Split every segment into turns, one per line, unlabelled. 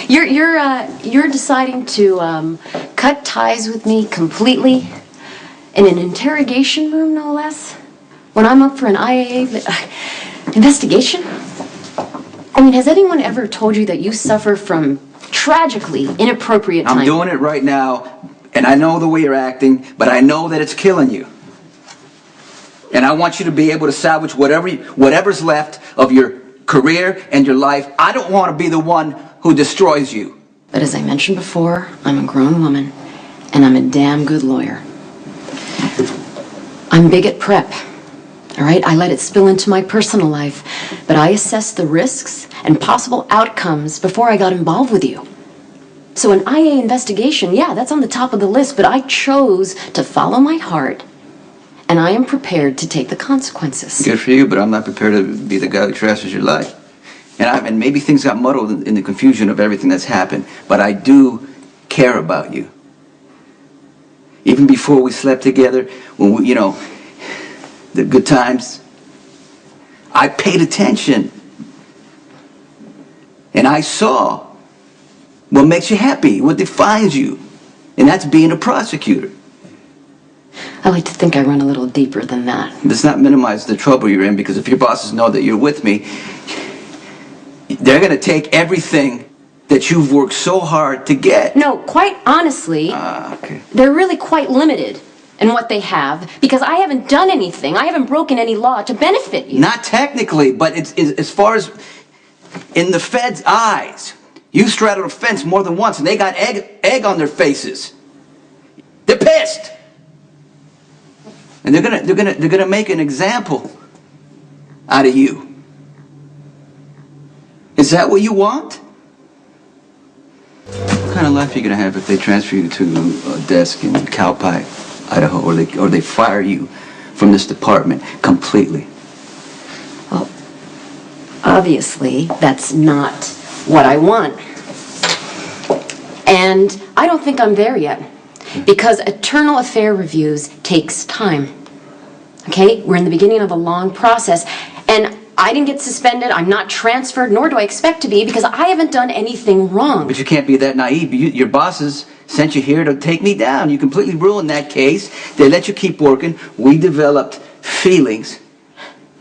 You're deciding to cut ties with me completely in an interrogation room, no less, when I'm up for an IAA investigation? I mean, has anyone ever told you that you suffer from tragically inappropriate time?
I'm doing it right now, and I know the way you're acting, but I know that it's killing you. And I want you to be able to salvage whatever's left of your career and your life. I don't want to be the one who destroys you.
But as I mentioned before, I'm a grown woman, and I'm a damn good lawyer. I'm big at prep, all right? I let it spill into my personal life, but I assessed the risks and possible outcomes before I got involved with you. So an IA investigation, yeah, that's on the top of the list, but I chose to follow my heart, and I am prepared to take the consequences.
Good for you, but I'm not prepared to be the guy who trashes your life. And maybe things got muddled in the confusion of everything that's happened, but I do care about you. Even before we slept together, when we, the good times, I paid attention. And I saw what makes you happy, what defines you. And that's being a prosecutor.
I like to think I run a little deeper than that.
Let's not minimize the trouble you're in, because if your bosses know that you're with me, they're going to take everything that you've worked so hard to get.
No, quite honestly,
okay.
They're really quite limited in what they have, because I haven't done anything. I haven't broken any law to benefit you.
Not technically, but it's as far as in the Fed's eyes. You straddled a fence more than once, and they got egg on their faces. They're pissed. And they're gonna make an example out of you. Is that what you want? What kind of life are you gonna have if they transfer you to a desk in Cowpie, Idaho, or they fire you from this department completely?
Well, obviously, that's not what I want. And I don't think I'm there yet, because eternal affair reviews takes time. Okay? We're in the beginning of a long process, and I didn't get suspended, I'm not transferred, nor do I expect to be, because I haven't done anything wrong.
But you can't be that naive. Your bosses sent you here to take me down. You completely ruined that case. They let you keep working. We developed feelings.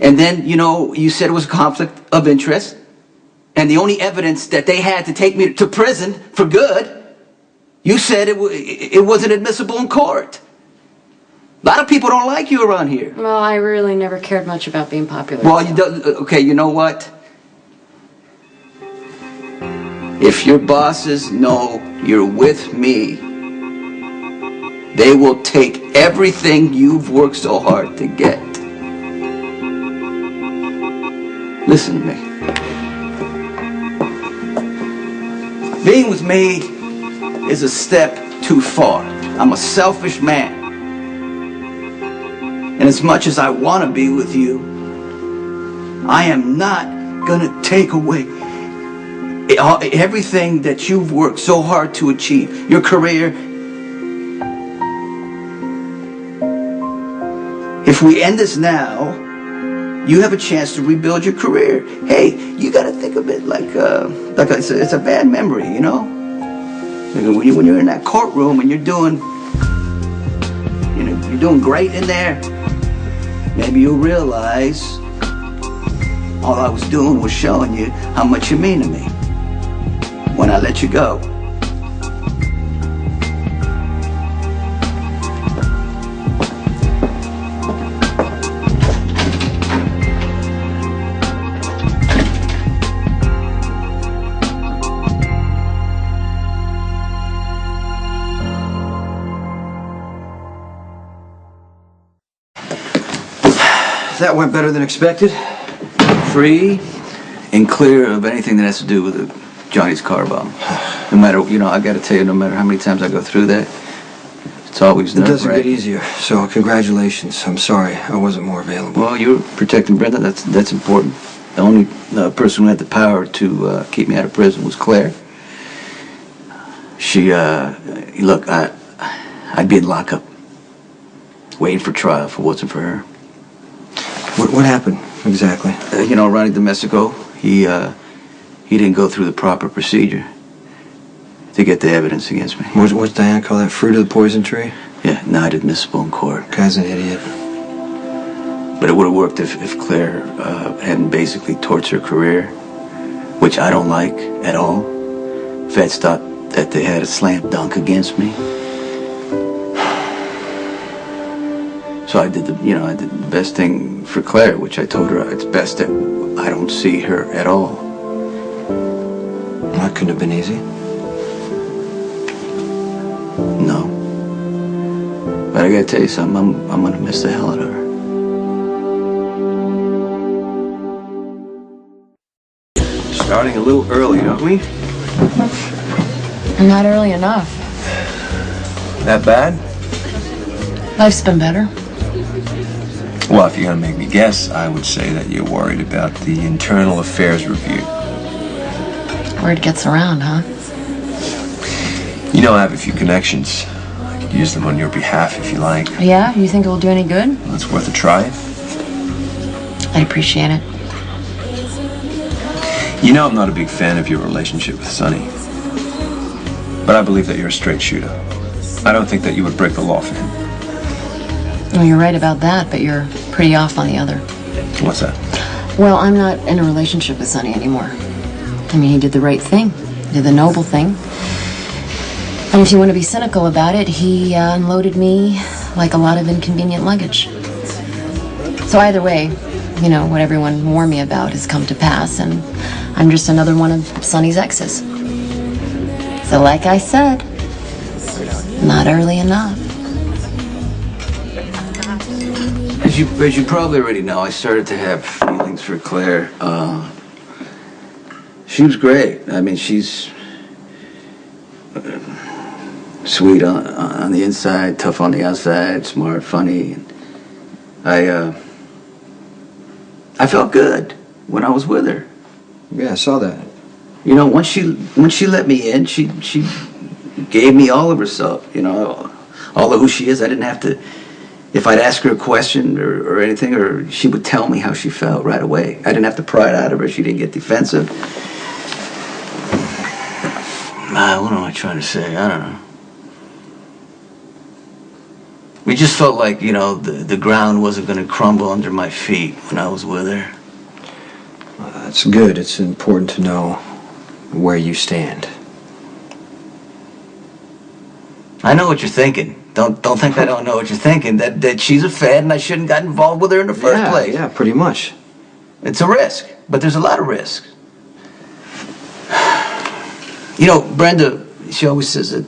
And then, you said it was a conflict of interest. And the only evidence that they had to take me to prison for good, you said it wasn't admissible in court. A lot of people don't like you around here.
Well, I really never cared much about being popular.
Well, okay, you know what? If your bosses know you're with me, they will take everything you've worked so hard to get. Listen to me. Being with me is a step too far. I'm a selfish man. And as much as I want to be with you, I am not going to take away everything that you've worked so hard to achieve. Your career. If we end this now, you have a chance to rebuild your career. Hey, you got to think of it like it's a bad memory, When you're in that courtroom and you're doing great in there, maybe you'll realize all I was doing was showing you how much you mean to me when I let you go.
That went better than expected.
Free and clear of anything that has to do with Johnny's car bomb. No matter, I got to tell you, no matter how many times I go through that, it's always nerve-wracking.
It doesn't get easier, so congratulations. I'm sorry I wasn't more available.
Well, you were protecting Brenda. That's important. The only person who had the power to keep me out of prison was Claire. She, look, I'd be in lockup, waiting for trial if it wasn't for her.
What happened exactly?
Ronnie Domestico, he didn't go through the proper procedure. to get the evidence against me.
What's Diana call that? Fruit of the poison tree?
Yeah, not admissible in court.
Guy's an idiot.
But it would have worked if Claire hadn't basically torched her career, which I don't like at all. Feds thought that they had a slam dunk against me. So I did the best thing for Claire, which I told her it's best that I don't see her at all.
That couldn't have been easy.
No. But I gotta tell you something, I'm gonna miss the hell out of her.
Starting a little early, aren't we?
Not early enough.
That bad?
Life's been better.
Well, if you're gonna make me guess, I would say that you're worried about the internal affairs review.
Word gets around, huh?
You know I have a few connections. I could use them on your behalf if you like.
Yeah? You think it will do any good?
It's worth a try.
I'd appreciate it.
You know I'm not a big fan of your relationship with Sonny. But I believe that you're a straight shooter. I don't think that you would break the law for him.
Well, you're right about that, but you're pretty off on the other.
What's that?
Well, I'm not in a relationship with Sonny anymore. I mean, he did the right thing. He did the noble thing. And if you want to be cynical about it, he unloaded me like a lot of inconvenient luggage. So either way, you know, what everyone warned me about has come to pass, and I'm just another one of Sonny's exes. So like I said, not early enough.
As you probably already know, I started to have feelings for Claire. She was great. I mean, she's sweet on the inside, tough on the outside, smart, funny. I felt good when I was with her.
Yeah, I saw that.
You know, once she let me in, she gave me all of herself. You know, all of who she is. I didn't have to. If I'd ask her a question or anything, or she would tell me how she felt right away. I didn't have to pry it out of her. She didn't get defensive. What am I trying to say? I don't know. We just felt like, you know, the ground wasn't going to crumble under my feet when I was with her.
That's good. It's important to know where you stand.
I know what you're thinking. Don't think I don't know what you're thinking. That she's a fad and I shouldn't got involved with her in the first place.
Yeah, pretty much.
It's a risk, but there's a lot of risks. You know, Brenda, she always says that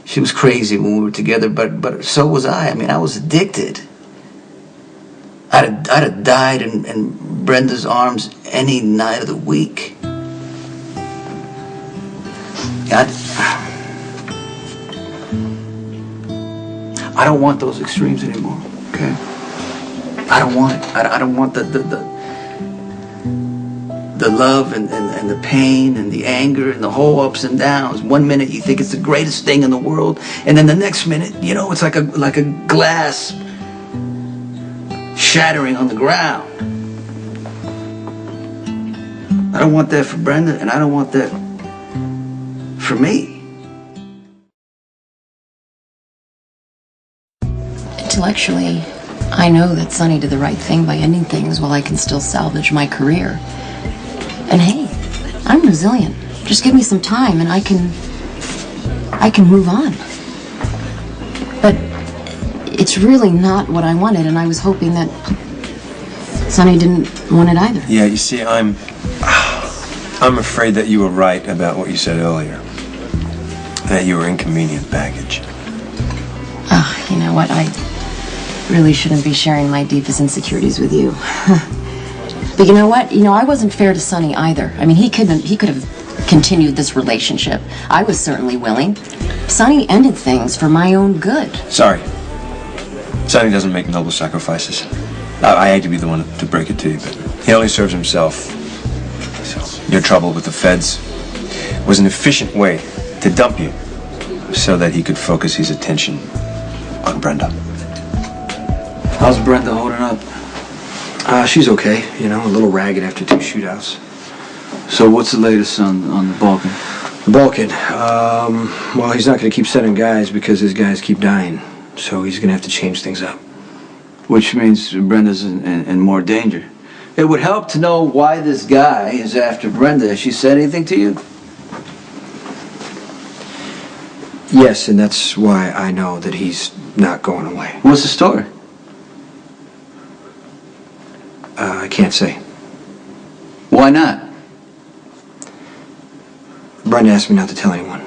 she was crazy when we were together, but so was I. I mean, I was addicted. I'd have died in Brenda's arms any night of the week. I don't want those extremes anymore, okay? I don't want it. I don't want the love and the pain and the anger and the whole ups and downs. One minute you think it's the greatest thing in the world, and then the next minute, you know, it's like a glass shattering on the ground. I don't want that for Brenda, and I don't want that for me.
Intellectually, I know that Sonny did the right thing by ending things while I can still salvage my career. And hey, I'm resilient. Just give me some time and I can move on. But it's really not what I wanted, and I was hoping that Sonny didn't want it either.
Yeah, you see, I'm afraid that you were right about what you said earlier. That you were inconvenient baggage.
You know what? I really shouldn't be sharing my deepest insecurities with you. But you know what? You know, I wasn't fair to Sonny either. I mean, he could have continued this relationship. I was certainly willing. Sonny ended things for my own good.
Sorry. Sonny doesn't make noble sacrifices. I hate to be the one to break it to you, but he only serves himself. So your trouble with the feds was an efficient way to dump you so that he could focus his attention on Brenda.
How's Brenda holding up?
She's okay, you know, a little ragged after 2 shootouts.
So what's the latest on the Balkan?
Balkan. Well, he's not going to keep sending guys because his guys keep dying. So he's going to have to change things up.
Which means Brenda's in more danger. It would help to know why this guy is after Brenda. Has she said anything to you?
Yes, and that's why I know that he's not going away.
What's the story?
I can't say.
Why not?
Brenda asked me not to tell anyone.